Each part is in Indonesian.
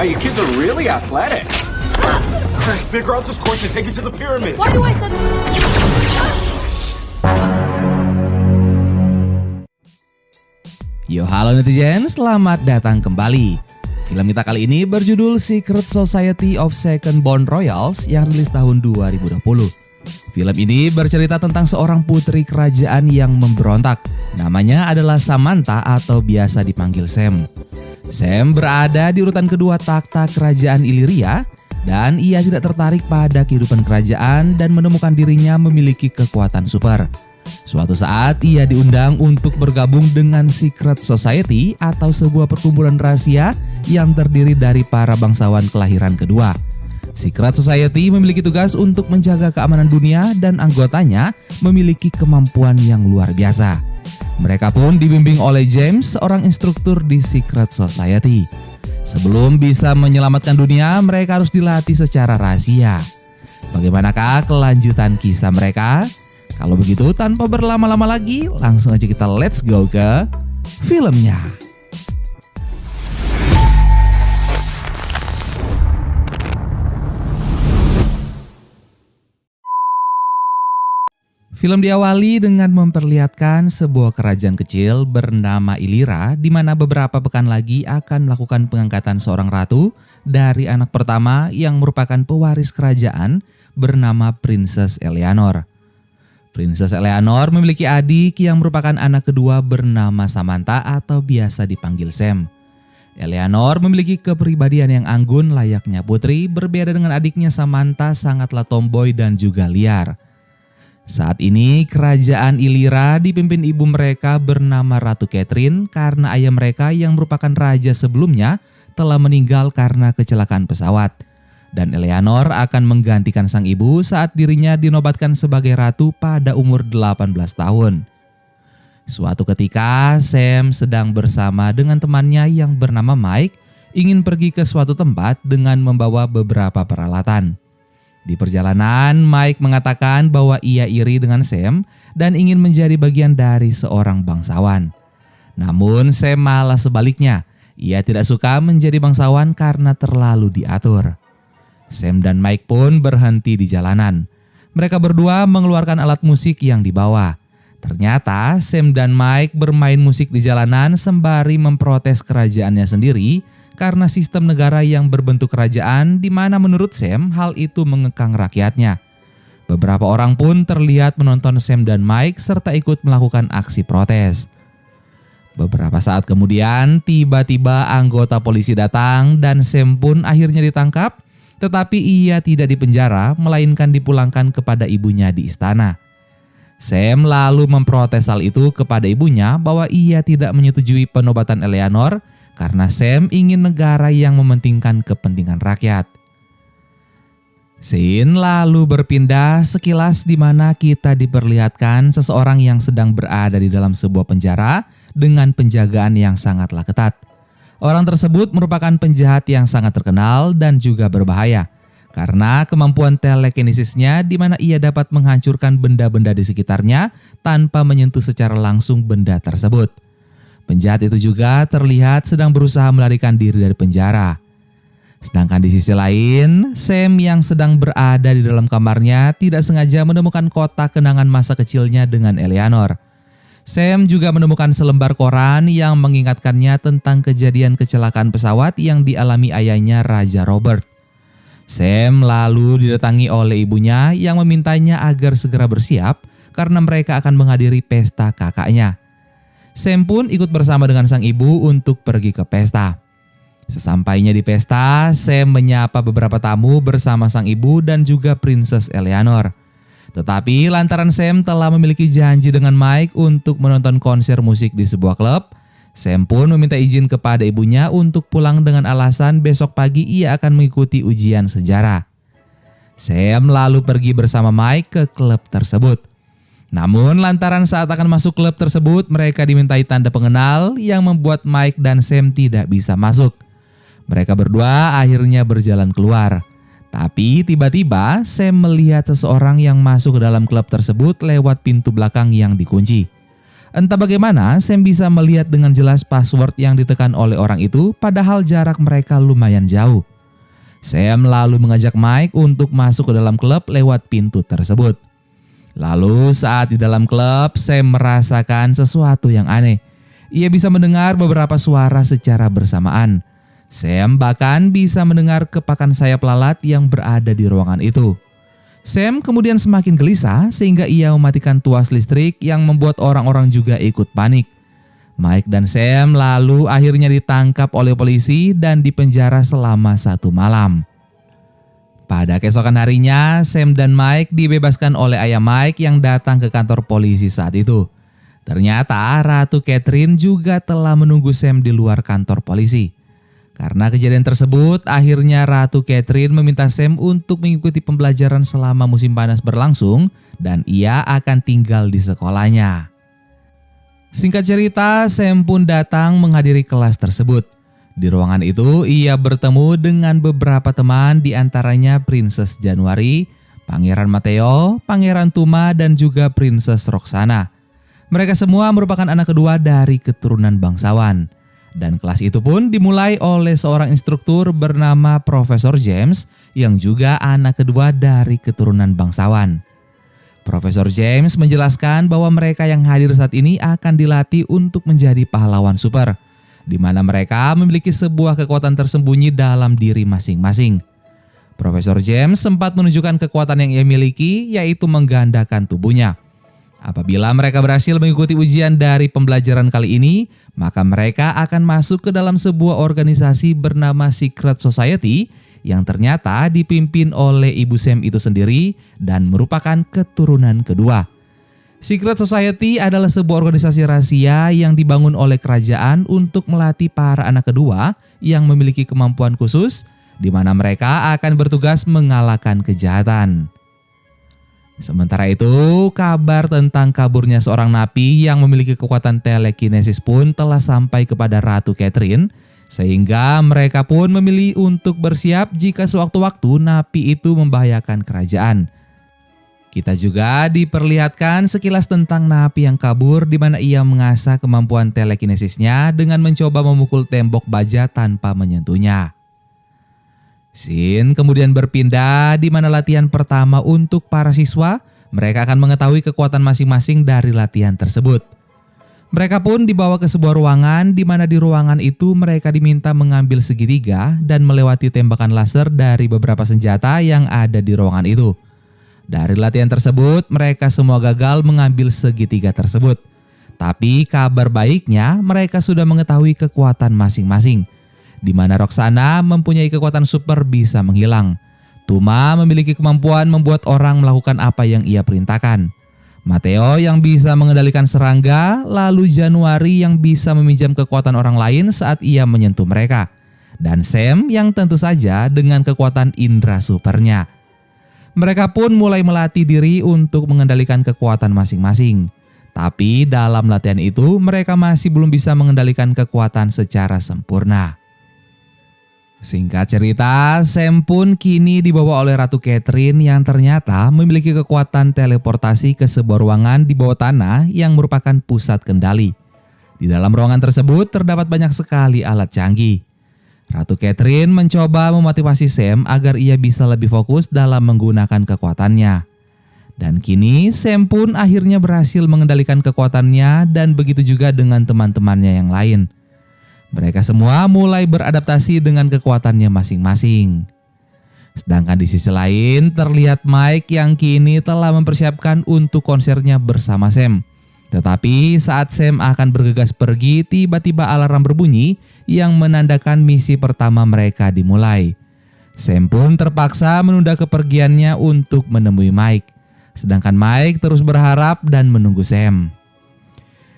you kids are really athletic. Figure out this course and take you to the pyramid. Why do I suddenly... Yo, halo netizen, selamat datang kembali. Film kita kali ini berjudul Secret Society of Second Born Royals yang rilis tahun 2020. Film ini bercerita tentang seorang putri kerajaan yang memberontak. Namanya adalah Samantha atau biasa dipanggil Sam. Sam berada di urutan kedua takhta kerajaan Illyria dan ia tidak tertarik pada kehidupan kerajaan dan menemukan dirinya memiliki kekuatan super. Suatu saat ia diundang untuk bergabung dengan Secret Society atau sebuah perkumpulan rahasia yang terdiri dari para bangsawan kelahiran kedua. Secret Society memiliki tugas untuk menjaga keamanan dunia dan anggotanya memiliki kemampuan yang luar biasa. Mereka pun dibimbing oleh James, seorang instruktur di Secret Society. Sebelum bisa menyelamatkan dunia, mereka harus dilatih secara rahasia. Bagaimanakah kelanjutan kisah mereka? Kalau begitu, tanpa berlama-lama lagi, langsung aja kita let's go ke filmnya. Film diawali dengan memperlihatkan sebuah kerajaan kecil bernama Illyria, di mana beberapa pekan lagi akan melakukan pengangkatan seorang ratu dari anak pertama yang merupakan pewaris kerajaan bernama Princess Eleanor. Princess Eleanor memiliki adik yang merupakan anak kedua bernama Samantha atau biasa dipanggil Sam. Eleanor memiliki kepribadian yang anggun layaknya putri, berbeda dengan adiknya Samantha sangatlah tomboy dan juga liar. Saat ini kerajaan Illyria dipimpin ibu mereka bernama Ratu Catherine karena ayah mereka yang merupakan raja sebelumnya telah meninggal karena kecelakaan pesawat. Dan Eleanor akan menggantikan sang ibu saat dirinya dinobatkan sebagai ratu pada umur 18 tahun. Suatu ketika Sam sedang bersama dengan temannya yang bernama Mike ingin pergi ke suatu tempat dengan membawa beberapa peralatan. Di perjalanan Mike mengatakan bahwa ia iri dengan Sam dan ingin menjadi bagian dari seorang bangsawan. Namun Sam malah sebaliknya, ia tidak suka menjadi bangsawan karena terlalu diatur. Sam dan Mike pun berhenti di jalanan. Mereka berdua mengeluarkan alat musik yang dibawa. Ternyata Sam dan Mike bermain musik di jalanan sembari memprotes kerajaannya sendiri karena sistem negara yang berbentuk kerajaan di mana menurut Sam hal itu mengekang rakyatnya. Beberapa orang pun terlihat menonton Sam dan Mike serta ikut melakukan aksi protes. Beberapa saat kemudian tiba-tiba anggota polisi datang dan Sam pun akhirnya ditangkap. Tetapi ia tidak dipenjara, melainkan dipulangkan kepada ibunya di istana. Sam lalu memprotes hal itu kepada ibunya bahwa ia tidak menyetujui penobatan Eleanor karena Sam ingin negara yang mementingkan kepentingan rakyat. Scene lalu berpindah sekilas di mana kita diperlihatkan seseorang yang sedang berada di dalam sebuah penjara dengan penjagaan yang sangatlah ketat. Orang tersebut merupakan penjahat yang sangat terkenal dan juga berbahaya karena kemampuan telekinesisnya di mana ia dapat menghancurkan benda-benda di sekitarnya tanpa menyentuh secara langsung benda tersebut. Penjahat itu juga terlihat sedang berusaha melarikan diri dari penjara. Sedangkan di sisi lain, Sam yang sedang berada di dalam kamarnya tidak sengaja menemukan kotak kenangan masa kecilnya dengan Eleanor. Sam juga menemukan selembar koran yang mengingatkannya tentang kejadian kecelakaan pesawat yang dialami ayahnya Raja Robert. Sam lalu didatangi oleh ibunya yang memintanya agar segera bersiap karena mereka akan menghadiri pesta kakaknya. Sam pun ikut bersama dengan sang ibu untuk pergi ke pesta. Sesampainya di pesta, Sam menyapa beberapa tamu bersama sang ibu dan juga Princess Eleanor. Tetapi lantaran Sam telah memiliki janji dengan Mike untuk menonton konser musik di sebuah klub, Sam pun meminta izin kepada ibunya untuk pulang dengan alasan besok pagi ia akan mengikuti ujian sejarah. Sam lalu pergi bersama Mike ke klub tersebut. Namun lantaran saat akan masuk klub tersebut mereka dimintai tanda pengenal yang membuat Mike dan Sam tidak bisa masuk. Mereka berdua akhirnya berjalan keluar. Tapi tiba-tiba Sam melihat seseorang yang masuk ke dalam klub tersebut lewat pintu belakang yang dikunci. Entah bagaimana, Sam bisa melihat dengan jelas password yang ditekan oleh orang itu padahal jarak mereka lumayan jauh. Sam lalu mengajak Mike untuk masuk ke dalam klub lewat pintu tersebut. Lalu saat di dalam klub, Sam merasakan sesuatu yang aneh. Ia bisa mendengar beberapa suara secara bersamaan. Sam bahkan bisa mendengar kepakan sayap lalat yang berada di ruangan itu. Sam kemudian semakin gelisah sehingga ia mematikan tuas listrik yang membuat orang-orang juga ikut panik. Mike dan Sam lalu akhirnya ditangkap oleh polisi dan dipenjara selama 1 malam. Pada keesokan harinya, Sam dan Mike dibebaskan oleh ayah Mike yang datang ke kantor polisi saat itu. Ternyata Ratu Catherine juga telah menunggu Sam di luar kantor polisi. Karena kejadian tersebut, akhirnya Ratu Catherine meminta Sam untuk mengikuti pembelajaran selama musim panas berlangsung dan ia akan tinggal di sekolahnya. Singkat cerita, Sam pun datang menghadiri kelas tersebut. Di ruangan itu, ia bertemu dengan beberapa teman, di antaranya Princess January, Pangeran Mateo, Pangeran Tuma, dan juga Princess Roxana. Mereka semua merupakan anak kedua dari keturunan bangsawan. Dan kelas itu pun dimulai oleh seorang instruktur bernama Profesor James yang juga anak kedua dari keturunan bangsawan. Profesor James menjelaskan bahwa mereka yang hadir saat ini akan dilatih untuk menjadi pahlawan super, di mana mereka memiliki sebuah kekuatan tersembunyi dalam diri masing-masing. Profesor James sempat menunjukkan kekuatan yang ia miliki, yaitu menggandakan tubuhnya. Apabila mereka berhasil mengikuti ujian dari pembelajaran kali ini, maka mereka akan masuk ke dalam sebuah organisasi bernama Secret Society yang ternyata dipimpin oleh Ibu Sam itu sendiri dan merupakan keturunan kedua. Secret Society adalah sebuah organisasi rahasia yang dibangun oleh kerajaan untuk melatih para anak kedua yang memiliki kemampuan khusus, di mana mereka akan bertugas mengalahkan kejahatan. Sementara itu, kabar tentang kaburnya seorang napi yang memiliki kekuatan telekinesis pun telah sampai kepada Ratu Catherine, sehingga mereka pun memilih untuk bersiap jika sewaktu-waktu napi itu membahayakan kerajaan. Kita juga diperlihatkan sekilas tentang napi yang kabur, di mana ia mengasah kemampuan telekinesisnya dengan mencoba memukul tembok baja tanpa menyentuhnya. Scene kemudian berpindah di mana latihan pertama untuk para siswa, mereka akan mengetahui kekuatan masing-masing dari latihan tersebut. Mereka pun dibawa ke sebuah ruangan di mana di ruangan itu mereka diminta mengambil segitiga dan melewati tembakan laser dari beberapa senjata yang ada di ruangan itu. Dari latihan tersebut, mereka semua gagal mengambil segitiga tersebut. Tapi kabar baiknya, mereka sudah mengetahui kekuatan masing-masing, di mana Roxana mempunyai kekuatan super bisa menghilang. Tuma memiliki kemampuan membuat orang melakukan apa yang ia perintahkan. Mateo yang bisa mengendalikan serangga, lalu January yang bisa meminjam kekuatan orang lain saat ia menyentuh mereka. Dan Sam yang tentu saja dengan kekuatan indera supernya. Mereka pun mulai melatih diri untuk mengendalikan kekuatan masing-masing. Tapi dalam latihan itu mereka masih belum bisa mengendalikan kekuatan secara sempurna. Singkat cerita, Sam pun kini dibawa oleh Ratu Catherine yang ternyata memiliki kekuatan teleportasi ke sebuah ruangan di bawah tanah yang merupakan pusat kendali. Di dalam ruangan tersebut terdapat banyak sekali alat canggih. Ratu Catherine mencoba memotivasi Sam agar ia bisa lebih fokus dalam menggunakan kekuatannya. Dan kini Sam pun akhirnya berhasil mengendalikan kekuatannya dan begitu juga dengan teman-temannya yang lain. Mereka semua mulai beradaptasi dengan kekuatannya masing-masing. Sedangkan di sisi lain terlihat Mike yang kini telah mempersiapkan untuk konsernya bersama Sam. Tetapi saat Sam akan bergegas pergi, tiba-tiba alarm berbunyi yang menandakan misi pertama mereka dimulai. Sam pun terpaksa menunda kepergiannya untuk menemui Mike. Sedangkan Mike terus berharap dan menunggu Sam.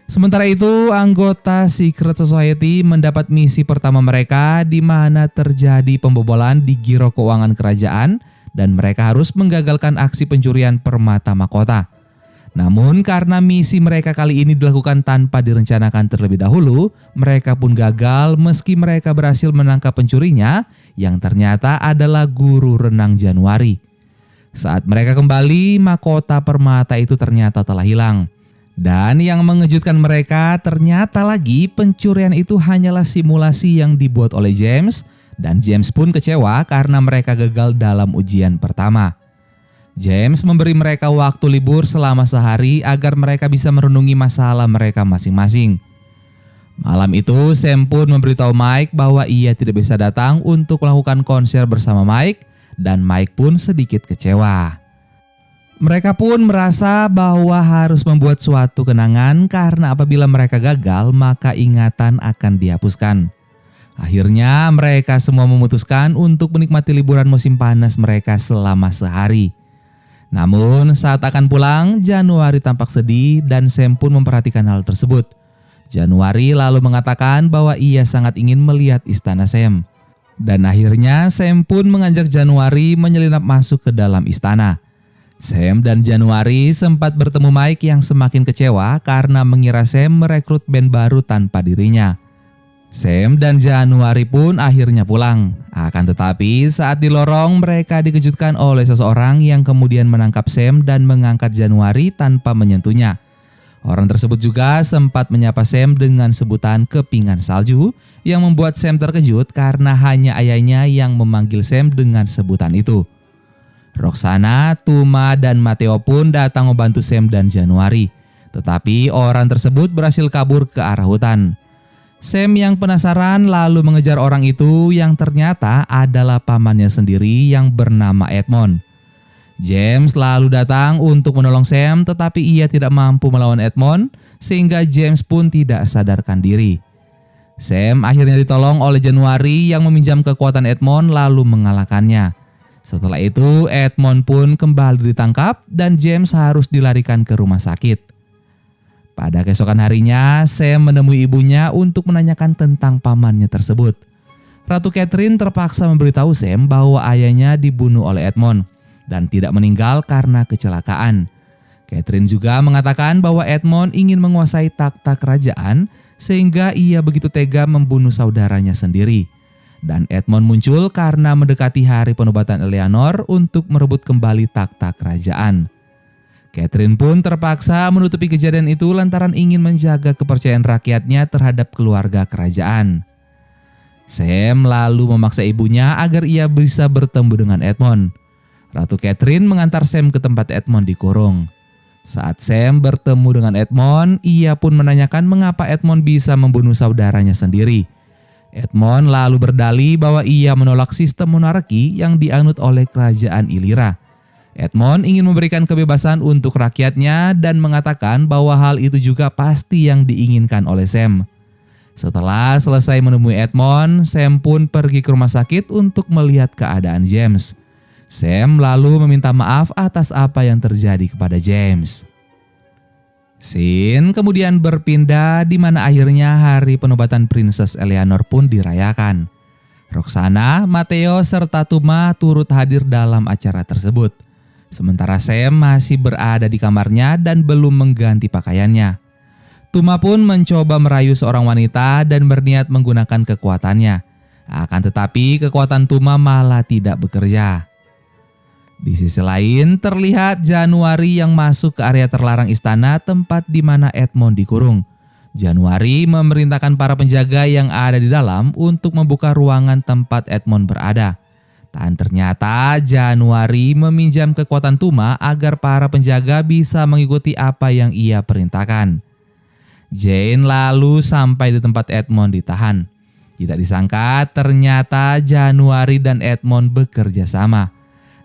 Sementara itu, anggota Secret Society mendapat misi pertama mereka di mana terjadi pembobolan di giro keuangan kerajaan dan mereka harus menggagalkan aksi pencurian permata mahkota. Namun karena misi mereka kali ini dilakukan tanpa direncanakan terlebih dahulu, mereka pun gagal meski mereka berhasil menangkap pencurinya yang ternyata adalah guru renang January. Saat mereka kembali, mahkota permata itu ternyata telah hilang. Dan yang mengejutkan mereka, ternyata lagi pencurian itu hanyalah simulasi yang dibuat oleh James, dan James pun kecewa karena mereka gagal dalam ujian pertama. James memberi mereka waktu libur selama sehari agar mereka bisa merenungi masalah mereka masing-masing. Malam itu, Sam pun memberitahu Mike bahwa ia tidak bisa datang untuk melakukan konser bersama Mike, dan Mike pun sedikit kecewa. Mereka pun merasa bahwa harus membuat suatu kenangan karena apabila mereka gagal maka ingatan akan dihapuskan. Akhirnya mereka semua memutuskan untuk menikmati liburan musim panas mereka selama sehari. Namun saat akan pulang, Januari tampak sedih dan Sam pun memperhatikan hal tersebut. Januari lalu mengatakan bahwa ia sangat ingin melihat istana Sam. Dan akhirnya Sam pun mengajak Januari menyelinap masuk ke dalam istana. Sam dan Januari sempat bertemu Mike yang semakin kecewa karena mengira Sam merekrut band baru tanpa dirinya. Sam dan Januari pun akhirnya pulang. Akan tetapi saat di lorong mereka dikejutkan oleh seseorang yang kemudian menangkap Sam dan mengangkat Januari tanpa menyentuhnya. Orang tersebut juga sempat menyapa Sam dengan sebutan kepingan salju yang membuat Sam terkejut karena hanya ayahnya yang memanggil Sam dengan sebutan itu. Roxana, Tuma, dan Matteo pun datang membantu Sam dan Januari. Tetapi orang tersebut berhasil kabur ke arah hutan. Sam yang penasaran lalu mengejar orang itu yang ternyata adalah pamannya sendiri yang bernama Edmond. James lalu datang untuk menolong Sam tetapi ia tidak mampu melawan Edmond sehingga James pun tidak sadarkan diri. Sam akhirnya ditolong oleh Januari yang meminjam kekuatan Edmond lalu mengalahkannya. Setelah itu Edmond pun kembali ditangkap dan James harus dilarikan ke rumah sakit. Pada keesokan harinya Sam menemui ibunya untuk menanyakan tentang pamannya tersebut. Ratu Catherine terpaksa memberitahu Sam bahwa ayahnya dibunuh oleh Edmond dan tidak meninggal karena kecelakaan. Catherine juga mengatakan bahwa Edmond ingin menguasai takhta kerajaan sehingga ia begitu tega membunuh saudaranya sendiri. Dan Edmond muncul karena mendekati hari penobatan Eleanor untuk merebut kembali takhta kerajaan. Catherine pun terpaksa menutupi kejadian itu lantaran ingin menjaga kepercayaan rakyatnya terhadap keluarga kerajaan. Sam lalu memaksa ibunya agar ia bisa bertemu dengan Edmond. Ratu Catherine mengantar Sam ke tempat Edmond dikurung. Saat Sam bertemu dengan Edmond, ia pun menanyakan mengapa Edmond bisa membunuh saudaranya sendiri. Edmond lalu berdalih bahwa ia menolak sistem monarki yang dianut oleh kerajaan Illyria. Edmond ingin memberikan kebebasan untuk rakyatnya dan mengatakan bahwa hal itu juga pasti yang diinginkan oleh Sam. Setelah selesai menemui Edmond, Sam pun pergi ke rumah sakit untuk melihat keadaan James. Sam lalu meminta maaf atas apa yang terjadi kepada James. Scene kemudian berpindah di mana akhirnya hari penobatan Princess Eleanor pun dirayakan. Roxana, Matteo, serta Tuma turut hadir dalam acara tersebut. Sementara Sam masih berada di kamarnya dan belum mengganti pakaiannya. Tuma pun mencoba merayu seorang wanita dan berniat menggunakan kekuatannya. Akan tetapi kekuatan Tuma malah tidak bekerja. Di sisi lain, terlihat Januari yang masuk ke area terlarang istana tempat di mana Edmond dikurung. Januari memerintahkan para penjaga yang ada di dalam untuk membuka ruangan tempat Edmond berada. Dan ternyata Januari meminjam kekuatan Tuma agar para penjaga bisa mengikuti apa yang ia perintahkan. Jane lalu sampai di tempat Edmond ditahan. Tidak disangka ternyata Januari dan Edmond bekerja sama.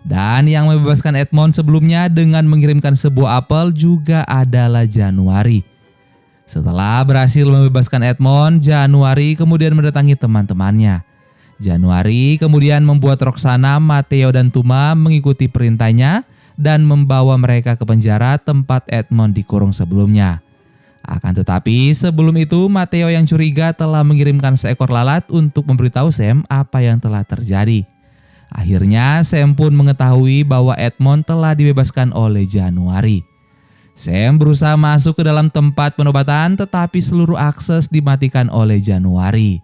Dan yang membebaskan Edmond sebelumnya dengan mengirimkan sebuah apel juga adalah Januari. Setelah berhasil membebaskan Edmond, Januari kemudian mendatangi teman-temannya. Januari kemudian membuat Roxana, Matteo, dan Tuma mengikuti perintahnya dan membawa mereka ke penjara tempat Edmond dikurung sebelumnya. Akan tetapi sebelum itu Matteo yang curiga telah mengirimkan seekor lalat untuk memberitahu Sam apa yang telah terjadi. Akhirnya Sam pun mengetahui bahwa Edmond telah dibebaskan oleh Januari. Sam berusaha masuk ke dalam tempat penobatan tetapi seluruh akses dimatikan oleh Januari.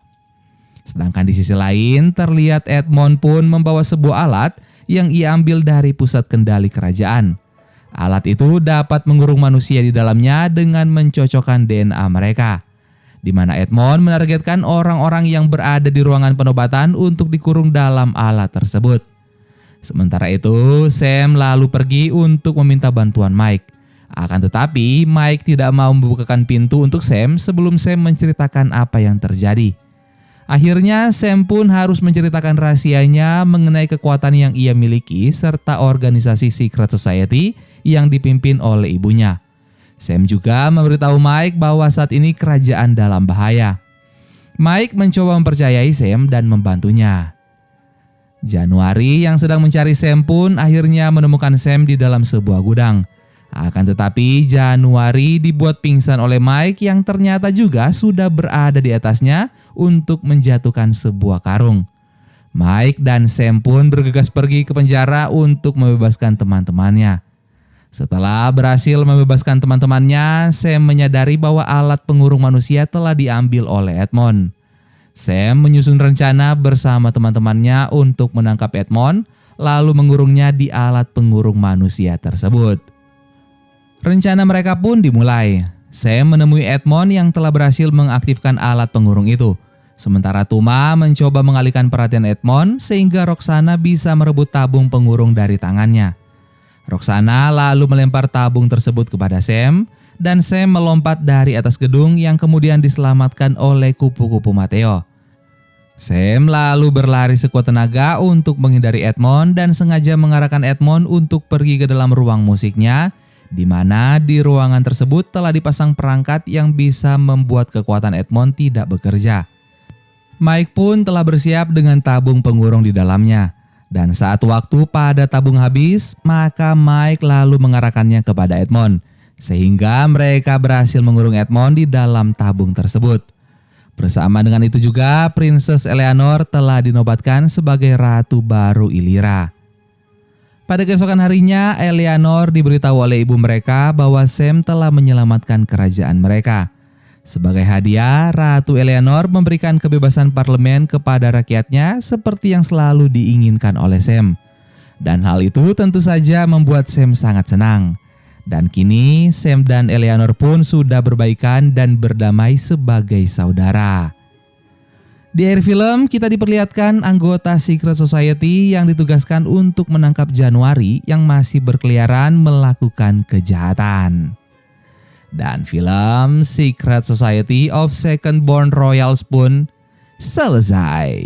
Sedangkan di sisi lain terlihat Edmond pun membawa sebuah alat yang ia ambil dari pusat kendali kerajaan. Alat itu dapat mengurung manusia di dalamnya dengan mencocokkan DNA mereka, di mana Edmond menargetkan orang-orang yang berada di ruangan penobatan untuk dikurung dalam alat tersebut. Sementara itu, Sam lalu pergi untuk meminta bantuan Mike. Akan tetapi, Mike tidak mau membukakan pintu untuk Sam sebelum Sam menceritakan apa yang terjadi. Akhirnya, Sam pun harus menceritakan rahasianya mengenai kekuatan yang ia miliki serta organisasi Secret Society yang dipimpin oleh ibunya. Sam juga memberitahu Mike bahwa saat ini kerajaan dalam bahaya. Mike mencoba mempercayai Sam dan membantunya. Januari yang sedang mencari Sam pun akhirnya menemukan Sam di dalam sebuah gudang. Akan tetapi Januari dibuat pingsan oleh Mike yang ternyata juga sudah berada di atasnya untuk menjatuhkan sebuah karung. Mike dan Sam pun bergegas pergi ke penjara untuk membebaskan teman-temannya. Setelah berhasil membebaskan teman-temannya, Sam menyadari bahwa alat pengurung manusia telah diambil oleh Edmond. Sam menyusun rencana bersama teman-temannya untuk menangkap Edmond, lalu mengurungnya di alat pengurung manusia tersebut. Rencana mereka pun dimulai. Sam menemui Edmond yang telah berhasil mengaktifkan alat pengurung itu. Sementara Tuma mencoba mengalihkan perhatian Edmond sehingga Roxana bisa merebut tabung pengurung dari tangannya. Roxana lalu melempar tabung tersebut kepada Sam dan Sam melompat dari atas gedung yang kemudian diselamatkan oleh kupu-kupu Mateo. Sam lalu berlari sekuat tenaga untuk menghindari Edmond dan sengaja mengarahkan Edmond untuk pergi ke dalam ruang musiknya, di mana di ruangan tersebut telah dipasang perangkat yang bisa membuat kekuatan Edmond tidak bekerja. Mike pun telah bersiap dengan tabung pengurung di dalamnya. Dan saat waktu pada tabung habis, maka Mike lalu mengarahkannya kepada Edmond, sehingga mereka berhasil mengurung Edmond di dalam tabung tersebut. Bersama dengan itu juga, Princess Eleanor telah dinobatkan sebagai Ratu baru Illyria. Pada keesokan harinya, Eleanor diberitahu oleh ibu mereka bahwa Sam telah menyelamatkan kerajaan mereka. Sebagai hadiah, Ratu Eleanor memberikan kebebasan parlemen kepada rakyatnya seperti yang selalu diinginkan oleh Sam. Dan hal itu tentu saja membuat Sam sangat senang. Dan kini Sam dan Eleanor pun sudah berbaikan dan berdamai sebagai saudara. Di akhir film kita diperlihatkan anggota Secret Society yang ditugaskan untuk menangkap Januari yang masih berkeliaran melakukan kejahatan. Dan film Secret Society of Second Born Royals pun selesai.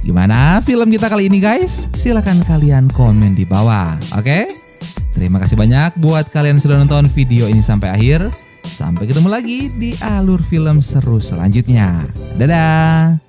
Gimana film kita kali ini guys? Silahkan kalian komen di bawah, oke? Terima kasih banyak buat kalian yang sudah nonton video ini sampai akhir. Sampai ketemu lagi di alur film seru selanjutnya. Dadah!